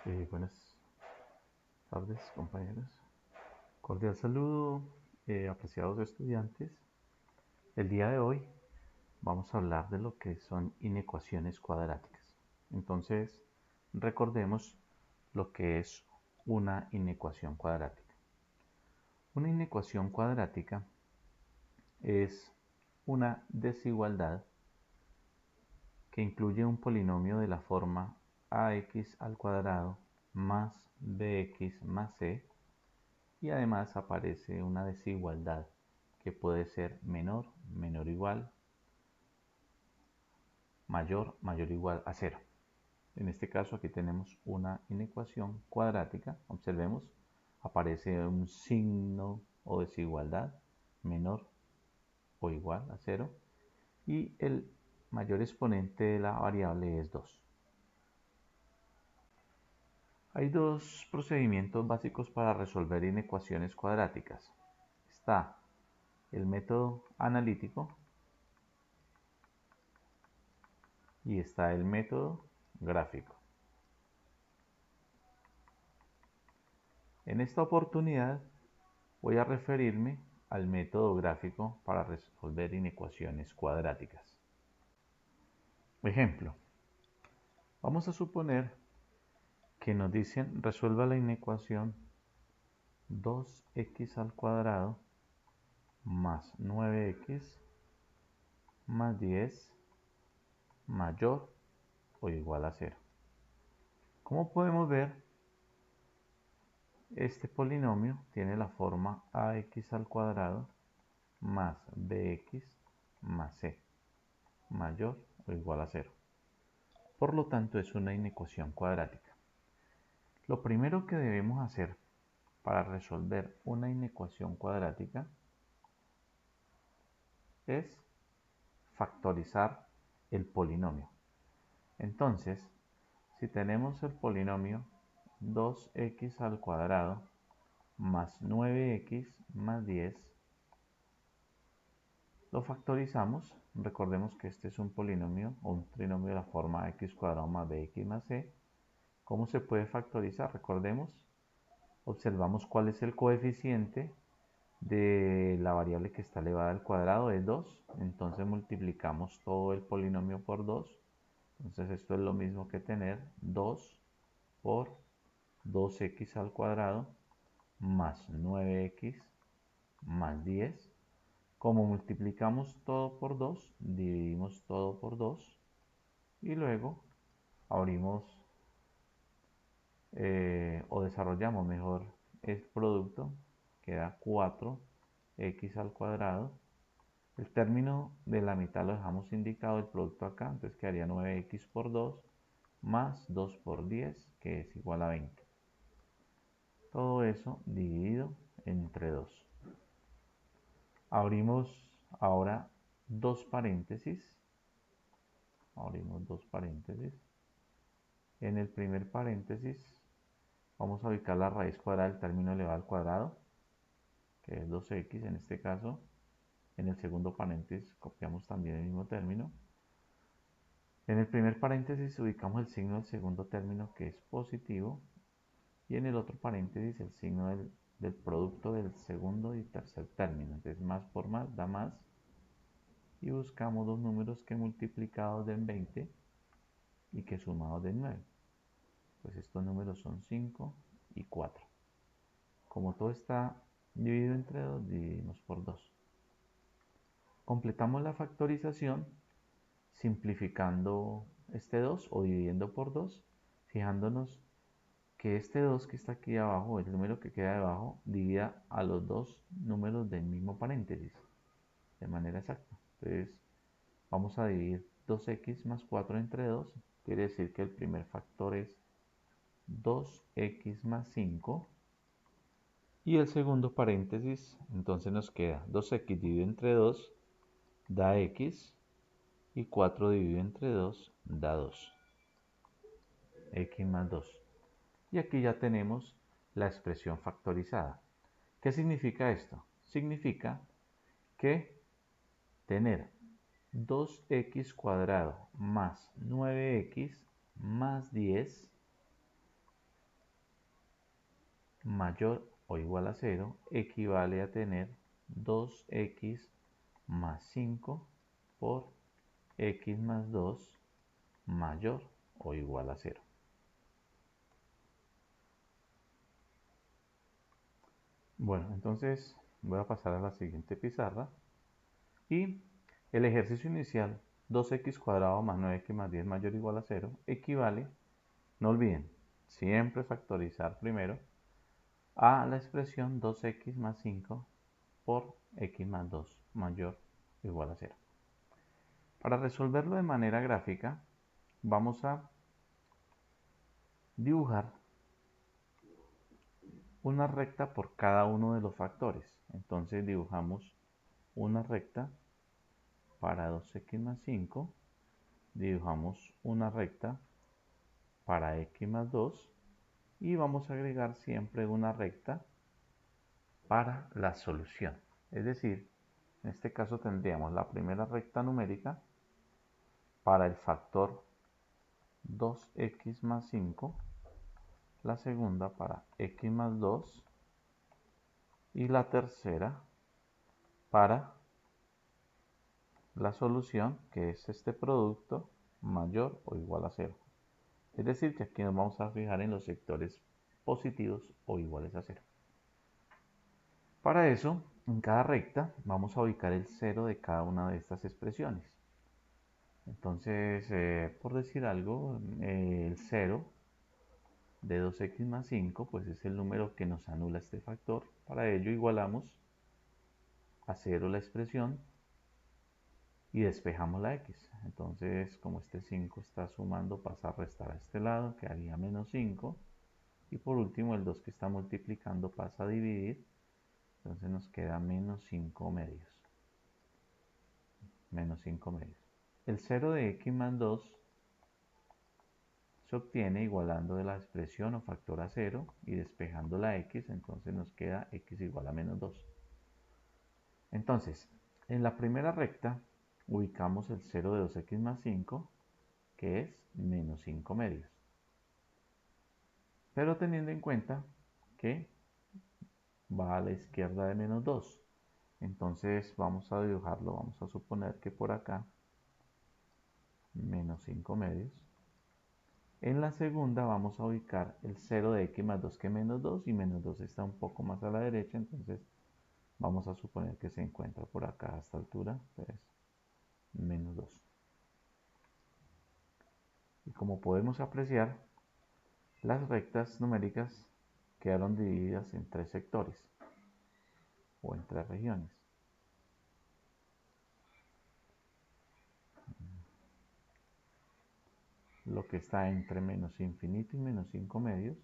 Buenas tardes, compañeros. Cordial saludo, apreciados estudiantes. El día de hoy vamos a hablar de lo que son inecuaciones cuadráticas. Entonces, recordemos lo que es una inecuación cuadrática. Una inecuación cuadrática es una desigualdad que incluye un polinomio de la forma ax al cuadrado más bx más c, y además aparece una desigualdad que puede ser menor, menor o igual, mayor, mayor o igual a cero. En este caso aquí tenemos una inecuación cuadrática. Observemos, aparece un signo o desigualdad menor o igual a cero, y el mayor exponente de la variable es 2. Hay dos procedimientos básicos para resolver inecuaciones cuadráticas. Está el método analítico y está el método gráfico. En esta oportunidad voy a referirme al método gráfico para resolver inecuaciones cuadráticas. Ejemplo, vamos a suponer que nos dicen resuelva la inecuación 2x al cuadrado más 9x más 10 mayor o igual a 0. Como podemos ver, este polinomio tiene la forma ax al cuadrado más bx más c mayor o igual a 0. Por lo tanto, es una inecuación cuadrática. Lo primero que debemos hacer para resolver una inecuación cuadrática es factorizar el polinomio. Entonces, si tenemos el polinomio 2x al cuadrado más 9x más 10, lo factorizamos. Recordemos que este es un polinomio o un trinomio de la forma x cuadrado más bx más c. ¿Cómo se puede factorizar? Recordemos, observamos cuál es el coeficiente de la variable que está elevada al cuadrado, es 2. Entonces multiplicamos todo el polinomio por 2. Entonces esto es lo mismo que tener 2 por 2x al cuadrado más 9x más 10. Como multiplicamos todo por 2, dividimos todo por 2 y luego abrimos o desarrollamos mejor el producto, queda 4x al cuadrado. El término de la mitad lo dejamos indicado, el producto acá, entonces quedaría 9x por 2 más 2 por 10, que es igual a 20. Todo eso dividido entre 2. Abrimos ahora dos paréntesis. Abrimos dos paréntesis. En el primer paréntesis vamos a ubicar la raíz cuadrada del término elevado al cuadrado, que es 2x en este caso. En el segundo paréntesis copiamos también el mismo término. En el primer paréntesis ubicamos el signo del segundo término, que es positivo, y en el otro paréntesis el signo del producto del segundo y tercer término. Entonces más por más da más, y buscamos dos números que multiplicados den 20 y que sumados den 9. Pues estos números son 5 y 4. Como todo está dividido entre 2, dividimos por 2. Completamos la factorización simplificando este 2 o dividiendo por 2, fijándonos que este 2 que está aquí abajo, el número que queda debajo, divida a los dos números del mismo paréntesis de manera exacta. Entonces vamos a dividir 2x más 4 entre 2, quiere decir que el primer factor es 2x más 5, y el segundo paréntesis, entonces nos queda 2x dividido entre 2 da x, y 4 dividido entre 2 da 2, x más 2. Y aquí ya tenemos la expresión factorizada. ¿Qué significa esto? Significa que tener 2x cuadrado más 9x más 10 mayor o igual a 0 equivale a tener 2x más 5 por x más 2 mayor o igual a 0. Bueno, entonces voy a pasar a la siguiente pizarra y el ejercicio inicial 2x cuadrado más 9x más 10 mayor o igual a 0 equivale, no olviden, siempre factorizar primero, a la expresión 2x más 5 por x más 2 mayor o igual a 0. Para resolverlo de manera gráfica, vamos a dibujar una recta por cada uno de los factores. Entonces dibujamos una recta para 2x más 5, dibujamos una recta para x más 2 y vamos a agregar siempre una recta para la solución. Es decir, en este caso tendríamos la primera recta numérica para el factor 2x más 5, la segunda para x más 2 y la tercera para la solución, que es este producto mayor o igual a 0. Es decir, que aquí nos vamos a fijar en los sectores positivos o iguales a 0. Para eso, en cada recta vamos a ubicar el 0 de cada una de estas expresiones. Entonces, por decir algo, el 0 de 2x más 5, pues es el número que nos anula este factor. Para ello igualamos a 0 la expresión y despejamos la x. Entonces, como este 5 está sumando, pasa a restar a este lado, quedaría menos 5. Y por último, el 2 que está multiplicando pasa a dividir. Entonces nos queda menos 5 medios. Menos 5 medios. El 0 de x más 2 se obtiene igualando de la expresión o factor a 0 y despejando la x, entonces nos queda x igual a menos 2. Entonces, en la primera recta ubicamos el 0 de 2x más 5, que es menos 5 medios. Pero teniendo en cuenta que va a la izquierda de menos 2. Entonces vamos a dibujarlo, vamos a suponer que por acá, menos 5 medios. En la segunda vamos a ubicar el 0 de x más 2 que menos 2 y menos 2 está un poco más a la derecha, entonces vamos a suponer que se encuentra por acá a esta altura, entonces menos 2. Y como podemos apreciar, las rectas numéricas quedaron divididas en tres sectores o en tres regiones. Lo que está entre menos infinito y menos 5 medios,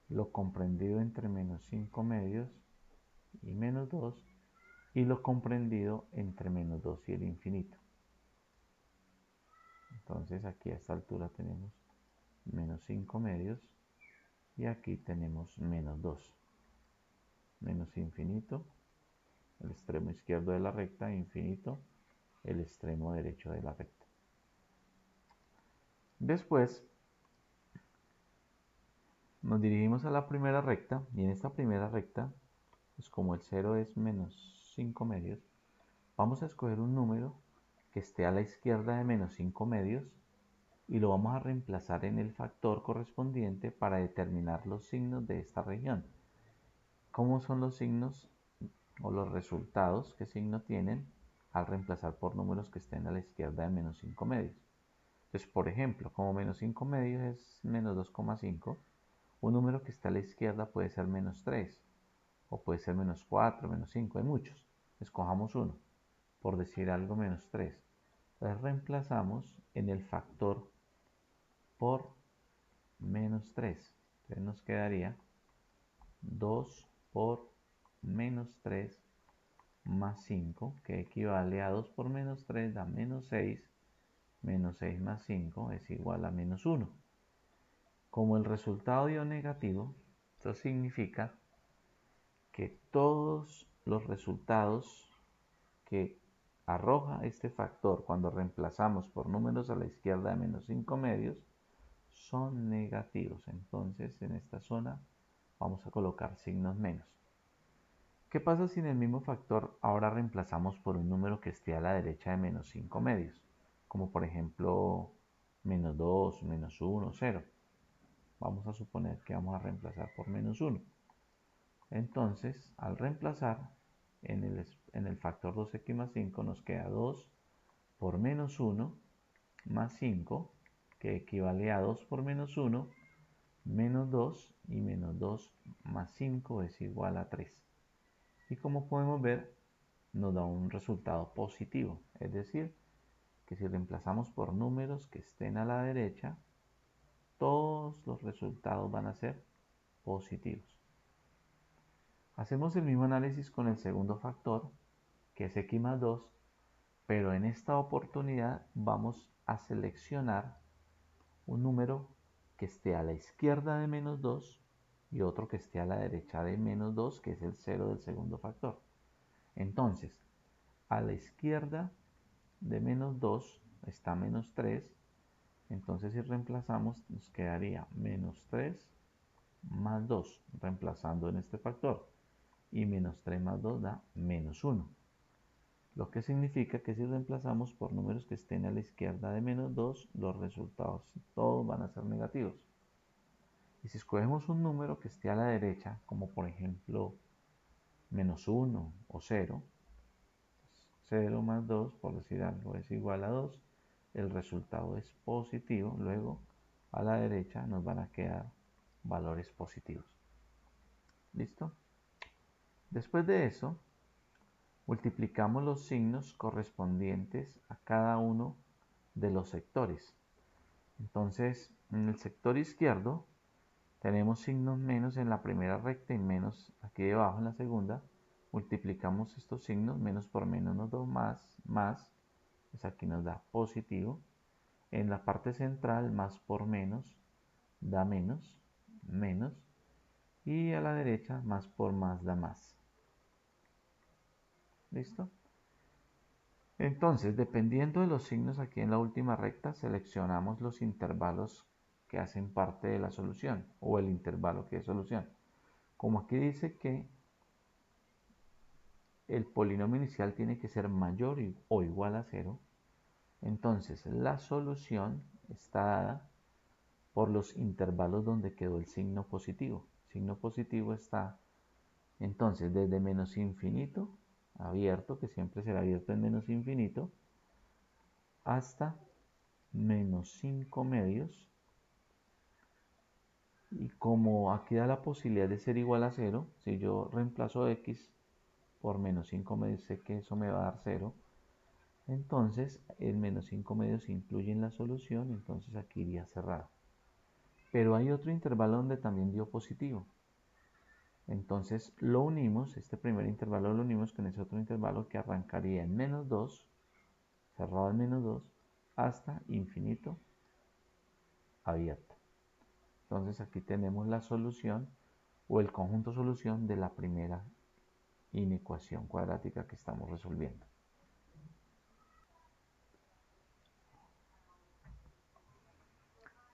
lo comprendido entre menos 5 medios y menos 2, y lo comprendido entre menos 2 y el infinito. Entonces aquí a esta altura tenemos menos 5 medios y aquí tenemos menos 2. Menos infinito, el extremo izquierdo de la recta, infinito, el extremo derecho de la recta. Después nos dirigimos a la primera recta y en esta primera recta, pues como el 0 es menos 5 medios, vamos a escoger un número que esté a la izquierda de menos 5 medios y lo vamos a reemplazar en el factor correspondiente para determinar los signos de esta región. ¿Cómo son los signos o los resultados? ¿Qué signo tienen al reemplazar por números que estén a la izquierda de menos 5 medios? Entonces, por ejemplo, como menos 5 medios es menos 2,5, un número que está a la izquierda puede ser menos 3, o puede ser menos 4, menos 5, hay muchos. Escojamos uno, por decir algo menos 3. Entonces reemplazamos en el factor por menos 3. Entonces nos quedaría 2 por menos 3 más 5, que equivale a 2 por menos 3 da menos 6, menos 6 más 5 es igual a menos 1. Como el resultado dio negativo, esto significa que todos los resultados que arroja este factor cuando reemplazamos por números a la izquierda de menos 5 medios son negativos. Entonces en esta zona vamos a colocar signos menos. ¿Qué pasa si en el mismo factor ahora reemplazamos por un número que esté a la derecha de menos 5 medios? Como por ejemplo menos 2, menos 1, 0. Vamos a suponer que vamos a reemplazar por menos 1. Entonces, al reemplazar, en el factor 2x más 5 nos queda 2 por menos 1 más 5, que equivale a 2 por menos 1, menos 2, y menos 2 más 5 es igual a 3. Y como podemos ver, nos da un resultado positivo, es decir, que si reemplazamos por números que estén a la derecha, todos los resultados van a ser positivos. Hacemos el mismo análisis con el segundo factor, que es x más 2, pero en esta oportunidad vamos a seleccionar un número que esté a la izquierda de menos 2 y otro que esté a la derecha de menos 2, que es el 0 del segundo factor. Entonces, a la izquierda de menos 2 está menos 3, entonces si reemplazamos nos quedaría menos 3 más 2, reemplazando en este factor, y menos 3 más 2 da menos 1. Lo que significa que si reemplazamos por números que estén a la izquierda de menos 2, los resultados todos van a ser negativos. Y si escogemos un número que esté a la derecha, como por ejemplo menos 1 o 0, 0 más 2, por decir algo, es igual a 2, el resultado es positivo, luego a la derecha nos van a quedar valores positivos. ¿Listo? Después de eso, multiplicamos los signos correspondientes a cada uno de los sectores. Entonces, en el sector izquierdo tenemos signos menos en la primera recta y menos aquí debajo en la segunda. Multiplicamos estos signos, menos por menos nos da más, pues aquí nos da positivo. En la parte central, más por menos da menos, menos. Y a la derecha, más por más da más. ¿Listo? Entonces, dependiendo de los signos aquí en la última recta, seleccionamos los intervalos que hacen parte de la solución o el intervalo que es solución. Como aquí dice que el polinomio inicial tiene que ser mayor o igual a 0, entonces la solución está dada por los intervalos donde quedó el signo positivo. El signo positivo está entonces desde menos infinito, abierto, que siempre será abierto en menos infinito, hasta menos 5 medios. Y como aquí da la posibilidad de ser igual a 0, si yo reemplazo x por menos 5 medios, sé que eso me va a dar 0. Entonces el menos 5 medios incluye en la solución, entonces aquí iría cerrado. Pero hay otro intervalo donde también dio positivo. Entonces lo unimos, este primer intervalo lo unimos con ese otro intervalo que arrancaría en menos 2, cerrado en menos 2, hasta infinito abierto. Entonces aquí tenemos la solución o el conjunto solución de la primera inecuación cuadrática que estamos resolviendo.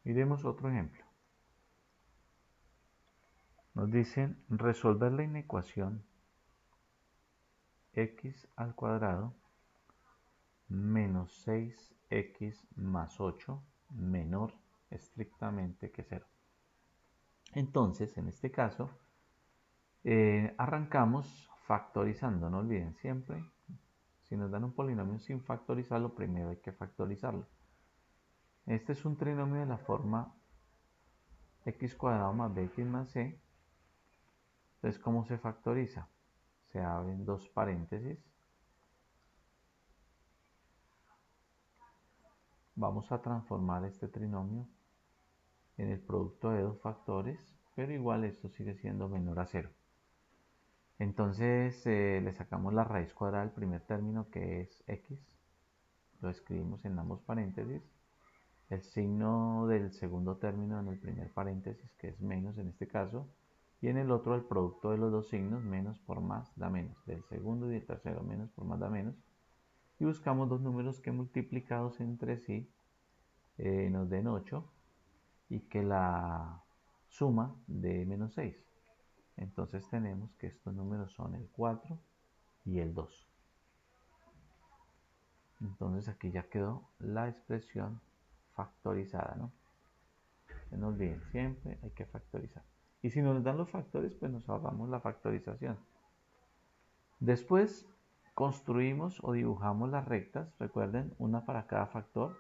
Miremos otro ejemplo. Nos dicen resolver la inecuación x al cuadrado menos 6x más 8 menor estrictamente que 0. Entonces, en este caso, arrancamos factorizando. No olviden siempre, si nos dan un polinomio sin factorizarlo, primero hay que factorizarlo. Este es un trinomio de la forma x cuadrado más bx más c. Entonces, ¿cómo se factoriza? Se abren dos paréntesis. Vamos a transformar este trinomio en el producto de dos factores, pero igual esto sigue siendo menor a 0. Entonces le sacamos la raíz cuadrada al primer término, que es x. Lo escribimos en ambos paréntesis. El signo del segundo término en el primer paréntesis, que es menos en este caso, y en el otro el producto de los dos signos, menos por más da menos, del segundo y del tercero, menos por más da menos, y buscamos dos números que multiplicados entre sí nos den 8 y que la suma de menos 6. Entonces tenemos que estos números son el 4 y el 2. Entonces aquí ya quedó la expresión factorizada, ¿no? No nos olviden, siempre hay que factorizar. Y si nos dan los factores, pues nos ahorramos la factorización. Después construimos o dibujamos las rectas, recuerden, una para cada factor.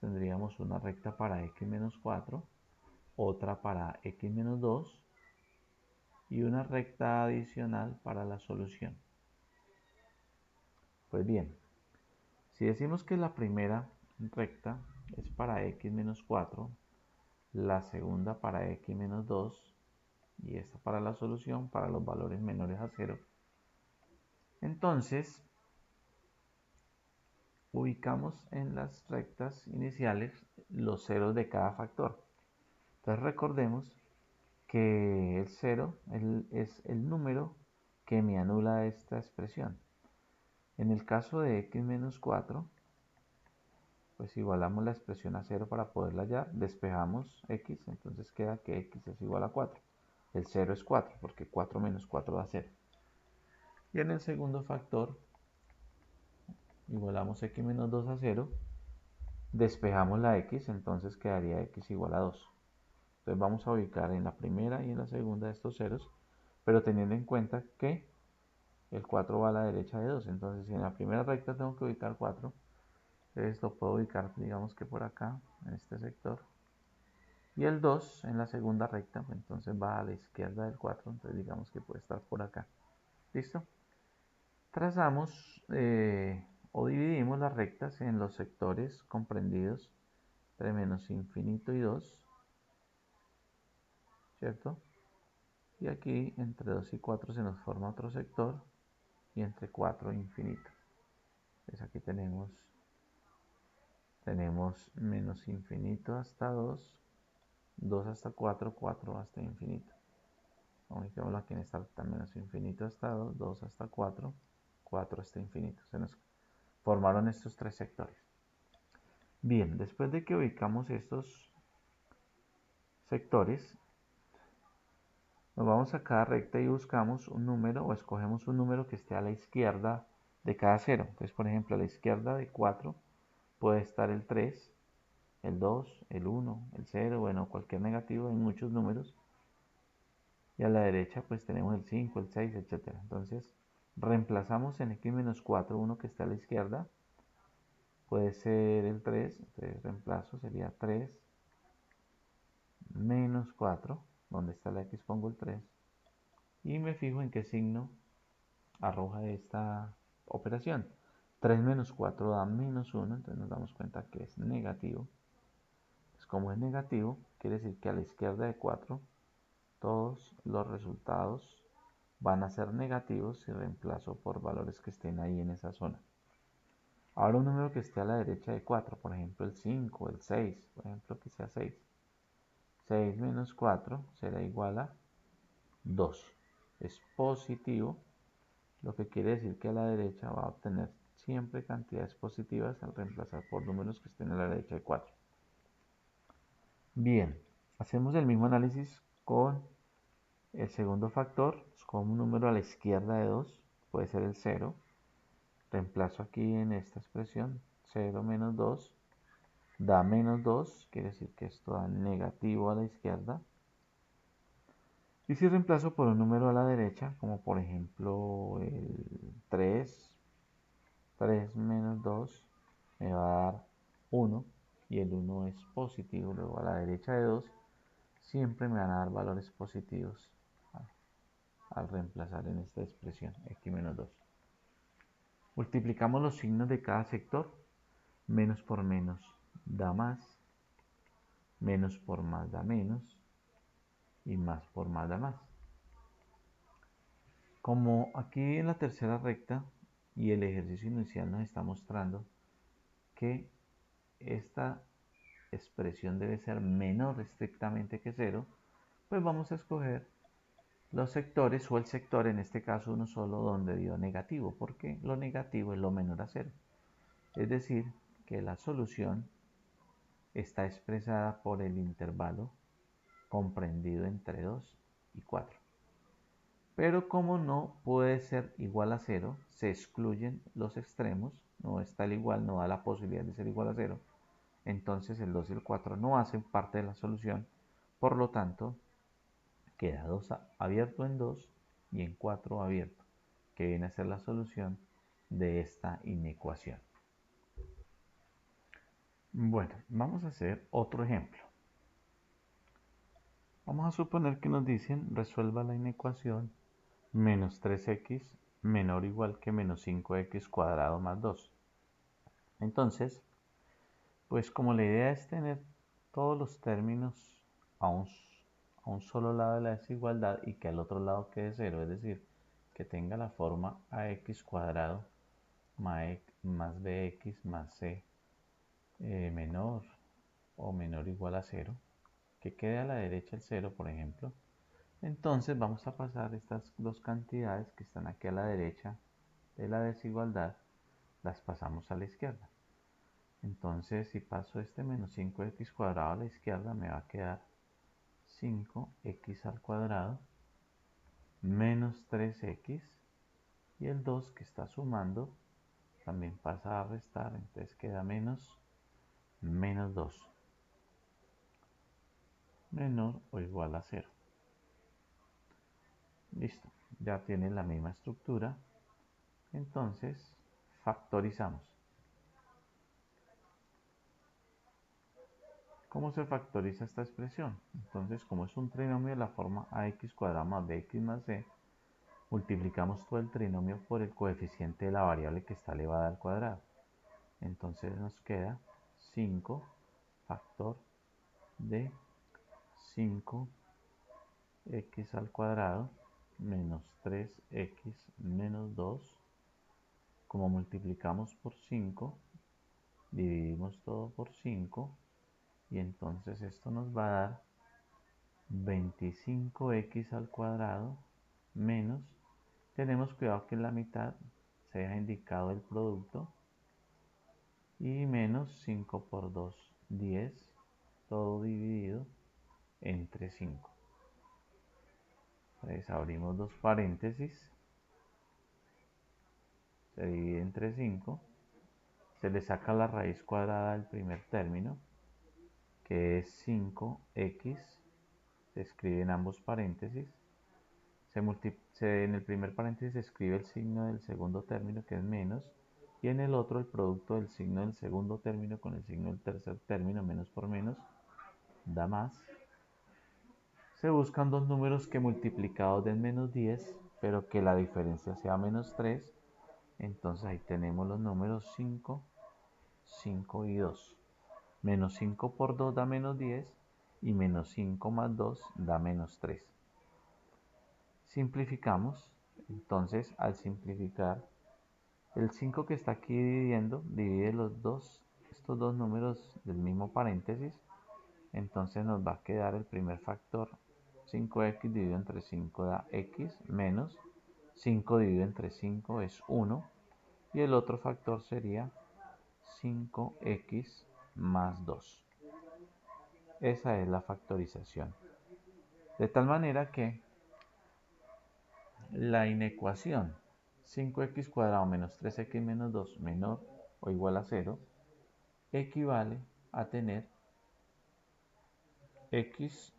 Tendríamos una recta para x menos 4, otra para x menos 2 y una recta adicional para la solución. Pues bien, si decimos que la primera recta es para x menos 4, la segunda para x menos 2 y esta para la solución para los valores menores a 0, entonces ubicamos en las rectas iniciales los ceros de cada factor. Entonces recordemos que el 0 es el número que me anula esta expresión. En el caso de x menos 4, pues igualamos la expresión a 0 para poderla hallar, despejamos x, entonces queda que x es igual a 4. El 0 es 4, porque 4 menos 4 da 0. Y en el segundo factor, igualamos x menos 2 a 0, despejamos la x, entonces quedaría x igual a 2. Entonces vamos a ubicar en la primera y en la segunda estos ceros, pero teniendo en cuenta que el 4 va a la derecha de 2. Entonces si en la primera recta tengo que ubicar 4, entonces lo puedo ubicar, digamos que por acá, en este sector. Y el 2 en la segunda recta, entonces va a la izquierda del 4, entonces digamos que puede estar por acá. ¿Listo? Trazamos o dividimos las rectas en los sectores comprendidos entre menos infinito y 2, ¿cierto? Y aquí entre 2 y 4 se nos forma otro sector y entre 4 e infinito. Entonces aquí tenemos menos infinito hasta 2, 2 hasta 4, 4 hasta infinito. Ubiquémoslo aquí en esta recta, menos infinito hasta 2, 2 hasta 4, 4 hasta infinito. Se nos formaron estos tres sectores. Bien, después de que ubicamos estos sectores, nos vamos a cada recta y buscamos un número o escogemos un número que esté a la izquierda de cada cero. Entonces, por ejemplo, a la izquierda de 4 puede estar el 3, el 2, el 1, el 0, bueno, cualquier negativo, hay muchos números. Y a la derecha pues tenemos el 5, el 6, etc. Entonces reemplazamos en x-4 uno que está a la izquierda. Puede ser el 3, entonces reemplazo, sería 3 menos 4, donde está la x pongo el 3. Y me fijo en qué signo arroja esta operación. 3 menos 4 da menos 1, entonces nos damos cuenta que es negativo. Pues como es negativo, quiere decir que a la izquierda de 4 todos los resultados van a ser negativos si reemplazo por valores que estén ahí en esa zona. Ahora un número que esté a la derecha de 4, por ejemplo el 5, el 6, por ejemplo que sea 6. 6 menos 4 será igual a 2. Es positivo, lo que quiere decir que a la derecha va a obtener siempre cantidades positivas al reemplazar por números que estén a la derecha de 4. Bien, hacemos el mismo análisis con el segundo factor, con un número a la izquierda de 2, puede ser el 0. Reemplazo aquí en esta expresión, 0 menos 2 da menos 2, quiere decir que esto da negativo a la izquierda. Y si reemplazo por un número a la derecha, como por ejemplo el 3, 3 menos 2 me va a dar 1, y el 1 es positivo, luego a la derecha de 2 siempre me van a dar valores positivos al reemplazar en esta expresión x menos 2. Multiplicamos los signos de cada sector. Menos por menos da más, menos por más da menos, y más por más da más. Como aquí en la tercera recta y el ejercicio inicial nos está mostrando que esta expresión debe ser menor estrictamente que 0, pues vamos a escoger los sectores o el sector, en este caso uno solo, donde dio negativo, porque lo negativo es lo menor a 0. Es decir, que la solución está expresada por el intervalo comprendido entre 2 y 4. Pero como no puede ser igual a 0, se excluyen los extremos, no está el igual, no da la posibilidad de ser igual a 0, entonces el 2 y el 4 no hacen parte de la solución, por lo tanto queda 2 abierto en 2 y en 4 abierto, que viene a ser la solución de esta inecuación. Bueno, vamos a hacer otro ejemplo. Vamos a suponer que nos dicen resuelva la inecuación menos 3x menor o igual que menos 5x cuadrado más 2. Entonces, pues como la idea es tener todos los términos a un solo lado de la desigualdad y que al otro lado quede 0, es decir, que tenga la forma ax cuadrado más bx más c menor o menor o igual a 0, que quede a la derecha el 0, por ejemplo. Entonces vamos a pasar estas dos cantidades que están aquí a la derecha de la desigualdad, las pasamos a la izquierda. Entonces si paso este menos 5x cuadrado a la izquierda, me va a quedar 5x al cuadrado menos 3x, y el 2 que está sumando también pasa a restar, entonces queda menos 2 menor o igual a 0. Listo, ya tiene la misma estructura. Entonces factorizamos. ¿Cómo se factoriza esta expresión? Entonces, como es un trinomio de la forma ax cuadrado más bx más c, multiplicamos todo el trinomio por el coeficiente de la variable que está elevada al cuadrado. Entonces nos queda 5 factor de 5x al cuadrado menos 3x menos 2. Como multiplicamos por 5, dividimos todo por 5 y entonces esto nos va a dar 25x al cuadrado menos, tenemos cuidado que en la mitad se deja indicado el producto, y menos 5 por 2, 10, todo dividido entre 5. Entonces abrimos dos paréntesis, se divide entre 5, se le saca la raíz cuadrada del primer término, que es 5x, se escribe en ambos paréntesis, en el primer paréntesis se escribe el signo del segundo término, que es menos, y en el otro el producto del signo del segundo término con el signo del tercer término, menos por menos, da más. Se buscan dos números que multiplicados den menos 10, pero que la diferencia sea menos 3. Entonces ahí tenemos los números 5, 5 y 2. Menos 5 por 2 da menos 10 y menos 5 más 2 da menos 3. Simplificamos. Entonces al simplificar, el 5 que está aquí dividiendo, divide estos dos números del mismo paréntesis. Entonces nos va a quedar el primer factor, 5x dividido entre 5 da x, menos 5 dividido entre 5 es 1, y el otro factor sería 5x más 2. Esa es la factorización. De tal manera que la inecuación 5x cuadrado menos 3x menos 2 menor o igual a 0 equivale a tener x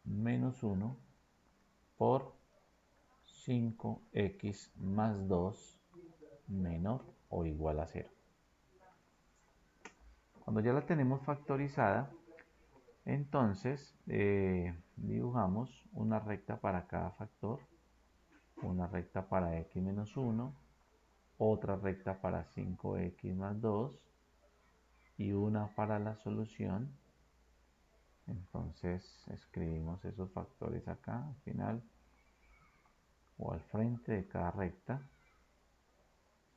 menos 1 por 5x más 2 menor o igual a 0. Cuando ya la tenemos factorizada, entonces dibujamos una recta para cada factor, una recta para x menos 1, otra recta para 5x más 2 y una para la solución. Entonces escribimos esos factores acá al final o al frente de cada recta.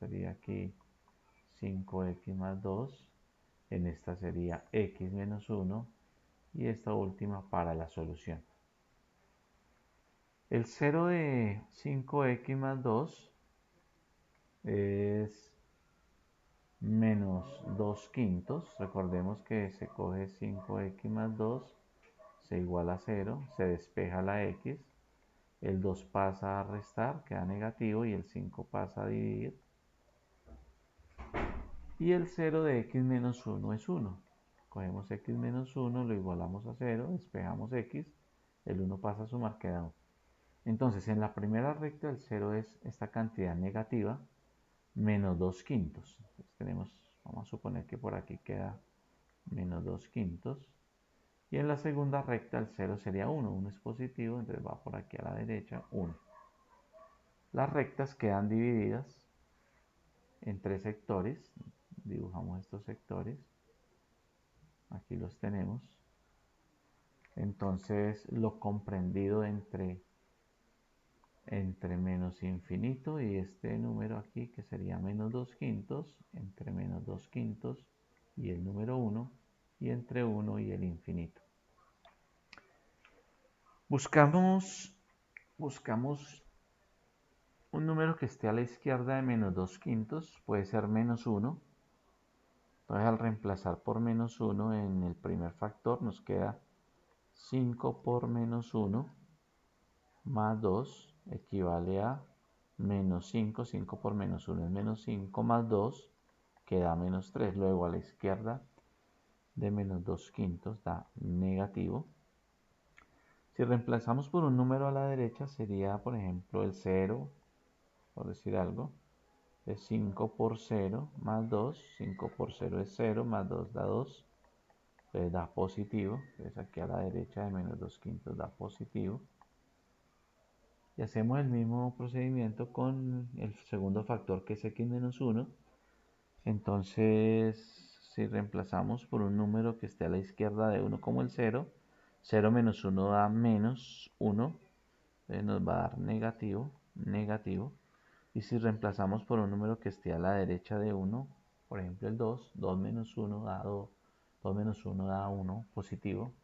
Sería aquí 5x más 2, en esta sería x menos 1 y esta última para la solución. El 0 de 5x más 2 es menos 2 quintos. Recordemos que se coge 5x más 2, se iguala a 0, se despeja la x, el 2 pasa a restar, queda negativo, y el 5 pasa a dividir, y el 0 de x menos 1 es 1. Cogemos x menos 1, lo igualamos a 0, despejamos x, el 1 pasa a sumar, queda 1. Entonces, en la primera recta el 0 es esta cantidad negativa, menos 2 quintos. Entonces vamos a suponer que por aquí queda menos 2 quintos. Y en la segunda recta el 0 sería 1. 1 es positivo, entonces va por aquí a la derecha, 1. Las rectas quedan divididas en 3 sectores. Dibujamos estos sectores. Aquí los tenemos. Entonces lo comprendido entre menos infinito y este número aquí, que sería menos 2 quintos, entre menos 2 quintos y el número 1, y entre 1 y el infinito. Buscamos un número que esté a la izquierda de menos 2 quintos, puede ser menos 1. Entonces, al reemplazar por menos 1 en el primer factor, nos queda 5 por menos 1 más 2 equivale a menos 5. 5 por menos 1 es menos 5 más 2, que da menos 3. Luego a la izquierda de menos 2 quintos da negativo. Si reemplazamos por un número a la derecha, sería, por ejemplo, el 0, por decir algo. Es 5 por 0 más 2. 5 por 0 es 0, más 2 da 2. Entonces da positivo. Entonces aquí a la derecha de menos 2 quintos da positivo. Y hacemos el mismo procedimiento con el segundo factor, que es x menos 1. Entonces, si reemplazamos por un número que esté a la izquierda de 1 como el 0, 0 menos 1 da menos 1, entonces nos va a dar negativo, negativo. Y si reemplazamos por un número que esté a la derecha de 1, por ejemplo el 2, 2 menos 1 da 2, 2 menos 1 da 1, positivo.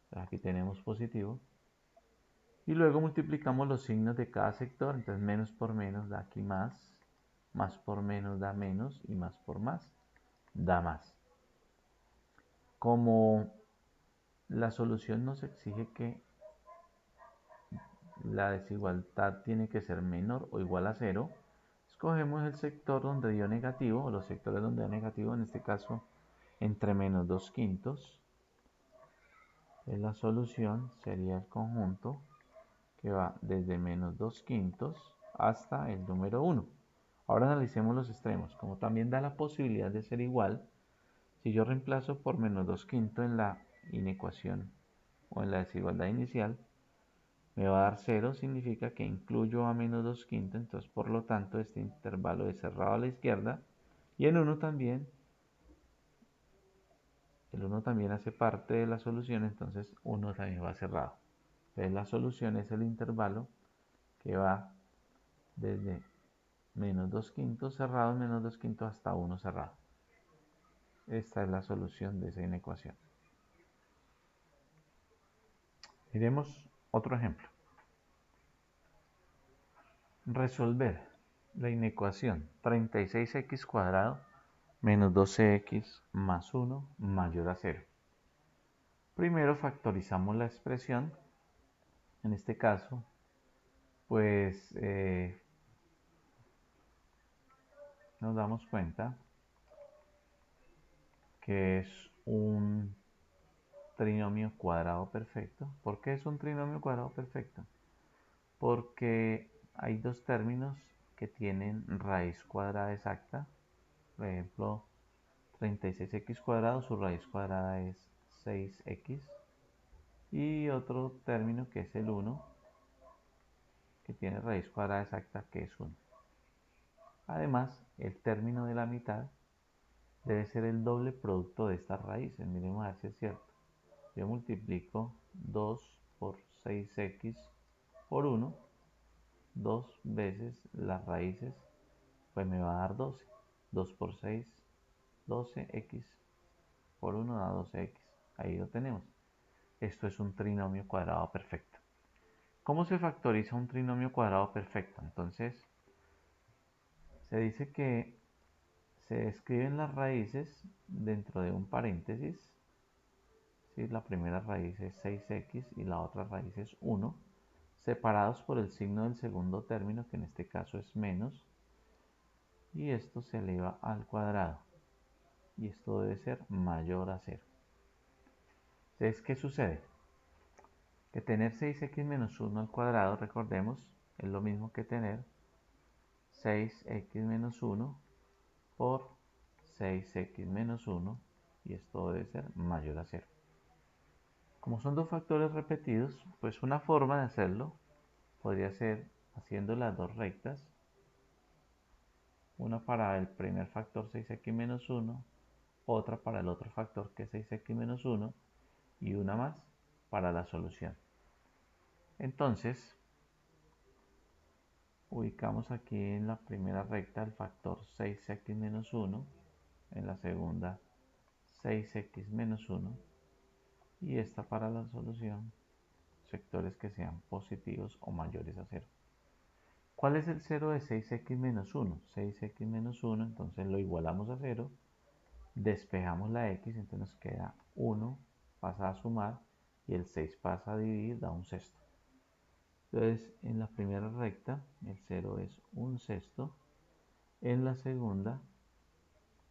Entonces aquí tenemos positivo. Y luego multiplicamos los signos de cada sector. Entonces menos por menos da aquí más por menos da menos, y más por más da más. Como la solución nos exige que la desigualdad tiene que ser menor o igual a 0, escogemos el sector donde dio negativo, o los sectores donde dio negativo, en este caso entre menos 2 quintos. La solución sería el conjunto que va desde menos 2 quintos hasta el número 1. Ahora analicemos los extremos. Como también da la posibilidad de ser igual, si yo reemplazo por menos 2 quintos en la inecuación o en la desigualdad inicial, me va a dar 0, significa que incluyo a menos 2 quintos, entonces por lo tanto este intervalo es cerrado a la izquierda, y el 1 también hace parte de la solución, entonces 1 también va cerrado. Entonces la solución es el intervalo que va desde menos 2 quintos cerrado, menos 2 quintos hasta 1 cerrado. Esta es la solución de esa inecuación. Miremos otro ejemplo. Resolver la inecuación 36x cuadrado menos 12x más 1 mayor a 0. Primero factorizamos la expresión. En este caso, pues nos damos cuenta que es un trinomio cuadrado perfecto. ¿Por qué es un trinomio cuadrado perfecto? Porque hay dos términos que tienen raíz cuadrada exacta. Por ejemplo, 36x cuadrado, su raíz cuadrada es 6x. Y otro término que es el 1, que tiene raíz cuadrada exacta, que es 1. Además, el término de la mitad debe ser el doble producto de estas raíces. Miremos a ver si es cierto. Yo multiplico 2 por 6x por 1, 2 veces las raíces, pues me va a dar 12. 2 por 6, 12x por 1 da 12x. Ahí lo tenemos. Esto es un trinomio cuadrado perfecto. ¿Cómo se factoriza un trinomio cuadrado perfecto? Entonces, se dice que se escriben las raíces dentro de un paréntesis. decir, la primera raíz es 6x y la otra raíz es 1, separados por el signo del segundo término, que en este caso es menos, y esto se eleva al cuadrado, y esto debe ser mayor a 0. Entonces, ¿qué sucede? Que tener 6x menos 1 al cuadrado, recordemos, es lo mismo que tener 6x menos 1 por 6x menos 1, y esto debe ser mayor a 0. Como son dos factores repetidos, pues una forma de hacerlo podría ser haciendo las dos rectas, una para el primer factor 6x menos 1, otra para el otro factor que es 6x menos 1, y una más para la solución. Entonces, ubicamos aquí en la primera recta el factor 6x menos 1, en la segunda 6x menos 1, y esta para la solución, sectores que sean positivos o mayores a 0. ¿Cuál es el 0 de 6x menos 1? 6x menos 1, entonces lo igualamos a 0, despejamos la x, entonces nos queda 1, pasa a sumar, y el 6 pasa a dividir, da un sexto. Entonces, en la primera recta, el 0 es un sexto, en la segunda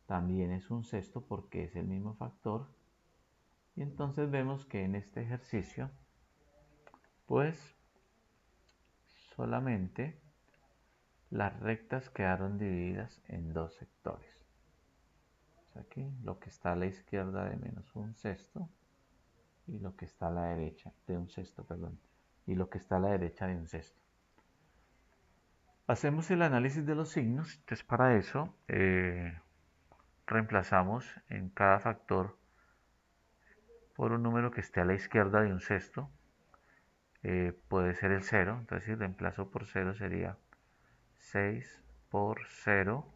también es un sexto porque es el mismo factor, y entonces vemos que en este ejercicio, pues, solamente las rectas quedaron divididas en dos sectores. Aquí lo que está a la izquierda de menos un sexto y lo que está a la derecha de un sexto, perdón, y lo que está a la derecha de un sexto. Hacemos el análisis de los signos, entonces para eso reemplazamos en cada factor por un número que esté a la izquierda de un sexto, puede ser el 0, entonces si reemplazo por 0 sería 6 por 0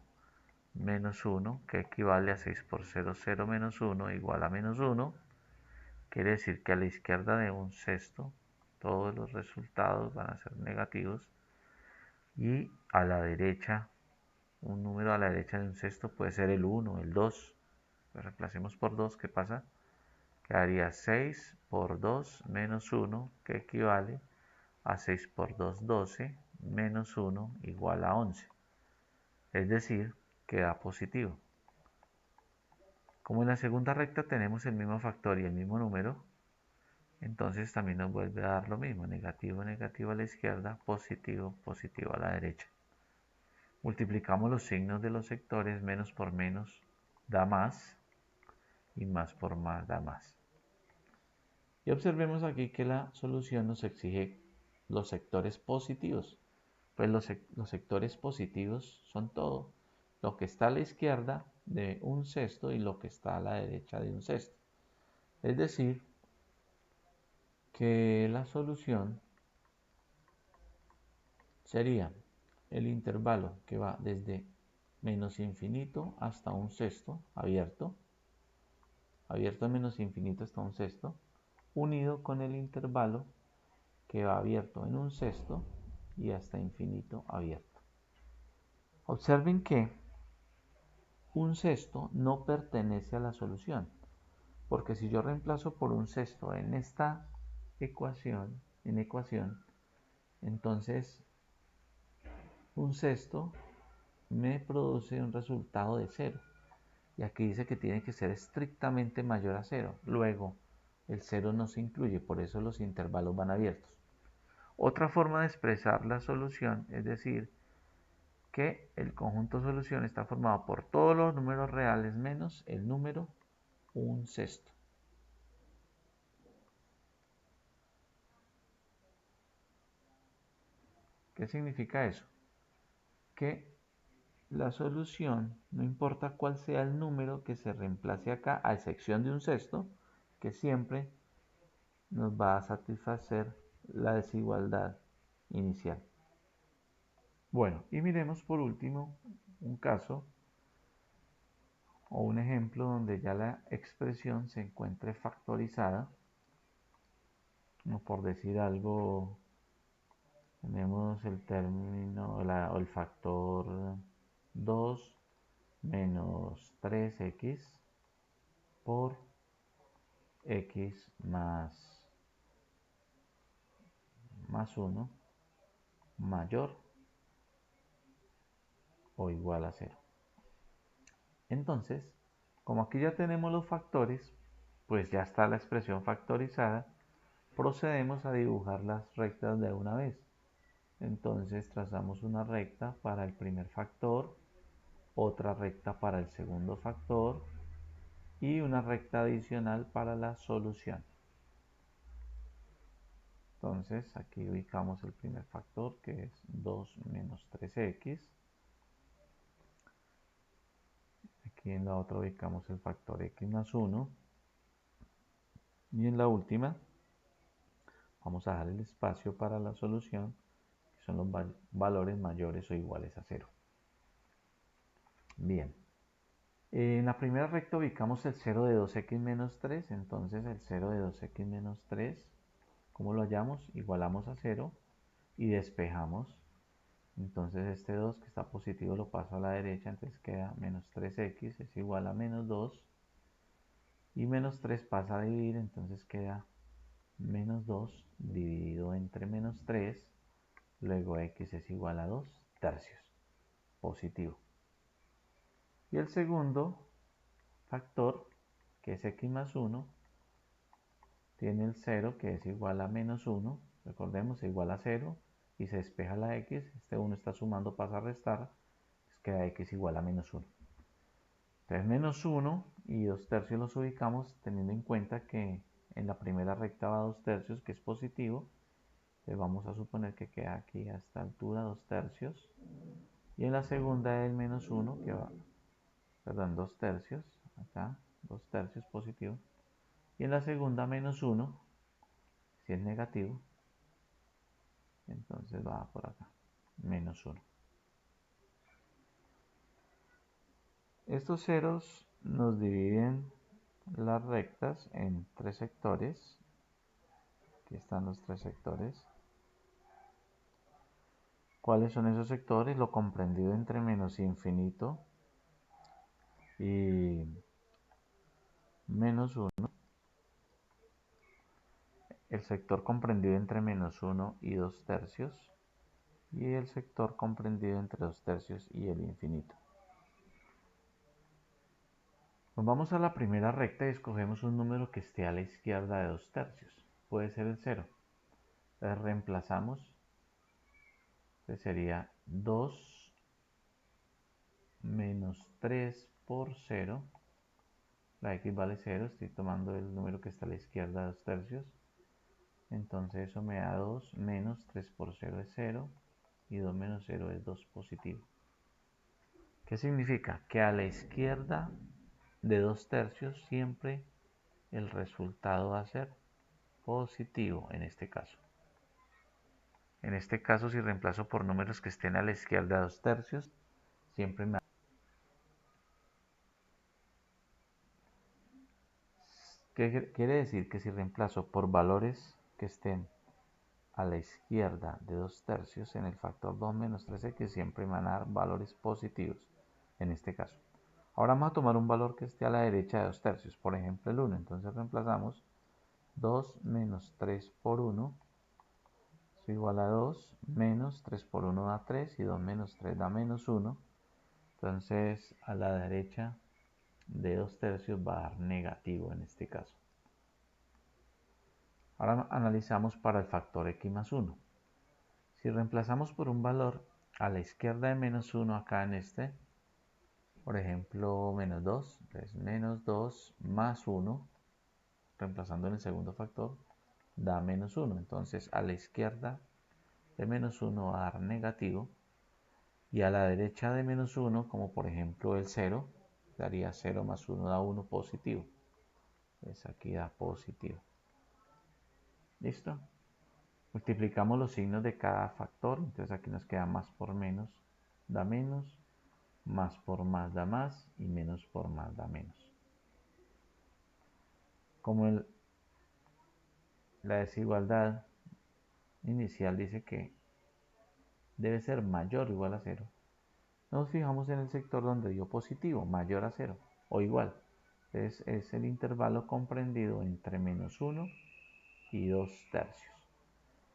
menos 1, que equivale a 6 por 0, 0 menos 1 igual a menos 1, quiere decir que a la izquierda de un sexto todos los resultados van a ser negativos, y a la derecha, un número a la derecha de un sexto puede ser el 1, el 2, lo reemplacemos por 2, ¿qué pasa? Quedaría 6 por 2 menos 1, que equivale a 6 por 2, 12, menos 1 igual a 11. Es decir, que da positivo. Como en la segunda recta tenemos el mismo factor y el mismo número, entonces también nos vuelve a dar lo mismo, negativo, negativo a la izquierda, positivo, positivo a la derecha. Multiplicamos los signos de los sectores, menos por menos da más, y más por más da más. Y observemos aquí que la solución nos exige los sectores positivos. Pues los sectores positivos son todo lo que está a la izquierda de un sexto y lo que está a la derecha de un sexto. Es decir, que la solución sería el intervalo que va desde menos infinito hasta un sexto, abierto de menos infinito hasta un sexto, unido con el intervalo que va abierto en un sexto y hasta infinito abierto. Observen que un sexto no pertenece a la solución, porque si yo reemplazo por un sexto en esta ecuación, entonces un sexto me produce un resultado de 0. Y aquí dice que tiene que ser estrictamente mayor a 0. Luego, el 0 no se incluye, por eso los intervalos van abiertos. Otra forma de expresar la solución es decir que el conjunto solución está formado por todos los números reales menos el número un sexto. ¿Qué significa eso? Que la solución, no importa cuál sea el número que se reemplace acá, a excepción de un sexto, que siempre nos va a satisfacer la desigualdad inicial. Bueno, y miremos por último un caso o un ejemplo donde ya la expresión se encuentre factorizada. Por decir algo, tenemos el término o el factor 2 menos 3x por x más 1 mayor o igual a 0. Entonces, como aquí ya tenemos los factores, pues ya está la expresión factorizada, procedemos a dibujar las rectas de una vez. Entonces trazamos una recta para el primer factor, otra recta para el segundo factor y una recta adicional para la solución. Entonces aquí ubicamos el primer factor, que es 2 menos 3x. Aquí en la otra ubicamos el factor x más 1. Y en la última vamos a dejar el espacio para la solución, que son los valores mayores o iguales a 0. Bien. En la primera recta ubicamos el 0 de 2x menos 3. Entonces el 0 de 2x menos 3, ¿cómo lo hallamos? Igualamos a 0 y despejamos. Entonces este 2 que está positivo lo paso a la derecha, entonces queda menos 3x es igual a menos 2. Y menos 3 pasa a dividir, entonces queda menos 2 dividido entre menos 3. Luego x es igual a 2 tercios, positivo. Y el segundo factor, que es x más 1, tiene el 0 que es igual a menos 1. Recordemos, es igual a 0 y se despeja la x. Este 1 está sumando, pasa a restar. Entonces queda x igual a menos 1. Entonces menos 1 y 2 tercios los ubicamos teniendo en cuenta que en la primera recta va 2 tercios, que es positivo. Entonces vamos a suponer que queda aquí a esta altura 2 tercios. Y en la segunda el menos 1, que va, perdón, 2 tercios, acá, 2 tercios positivo. Y en la segunda menos 1, si es negativo, entonces va por acá, menos 1. Estos ceros nos dividen las rectas en 3 sectores. Aquí están los 3 sectores. ¿Cuáles son esos sectores? Lo comprendido entre menos infinito y menos 1. El sector comprendido entre menos 1 y 2 tercios. Y el sector comprendido entre 2 tercios y el infinito. Nos vamos a la primera recta y escogemos un número que esté a la izquierda de 2 tercios. Puede ser el 0. Entonces reemplazamos. Entonces sería 2 menos 3 por 0. La x vale 0. Estoy tomando el número que está a la izquierda de 2 tercios. Entonces eso me da 2 menos 3 por 0 es 0. Y 2 menos 0 es 2 positivo. ¿Qué significa? Que a la izquierda de 2 tercios siempre el resultado va a ser positivo en este caso. En este caso, si reemplazo por números que estén a la izquierda de 2 tercios, siempre me... ¿Qué quiere decir? Que si reemplazo por valores que estén a la izquierda de 2 tercios en el factor 2 menos 3x, siempre me van a dar valores positivos en este caso. Ahora vamos a tomar un valor que esté a la derecha de 2 tercios, por ejemplo el 1. Entonces reemplazamos 2 menos 3 por 1 es igual a 2, menos 3 por 1 da 3 y 2 menos 3 da menos 1. Entonces a la derecha de 2 tercios va a dar negativo en este caso. Ahora analizamos para el factor x más 1. Si reemplazamos por un valor a la izquierda de menos 1 acá en este, por ejemplo menos 2, entonces menos 2 más 1, reemplazando en el segundo factor, da menos 1. Entonces a la izquierda de menos 1 va a dar negativo. Y a la derecha de menos 1, como por ejemplo el 0, daría 0 más 1 da 1 positivo. Entonces aquí da positivo. ¿Listo? Multiplicamos los signos de cada factor. Entonces aquí nos queda más por menos da menos, más por más da más y menos por más da menos. Como la desigualdad inicial dice que debe ser mayor o igual a 0, nos fijamos en el sector donde dio positivo, mayor a 0 o igual. Entonces es el intervalo comprendido entre -1 y 2/3.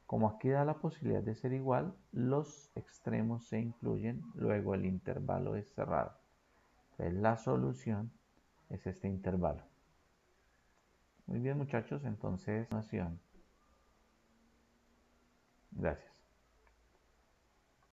Como aquí da la posibilidad de ser igual, los extremos se incluyen, luego el intervalo es cerrado. Entonces la solución es este intervalo. Muy bien muchachos, entonces, gracias.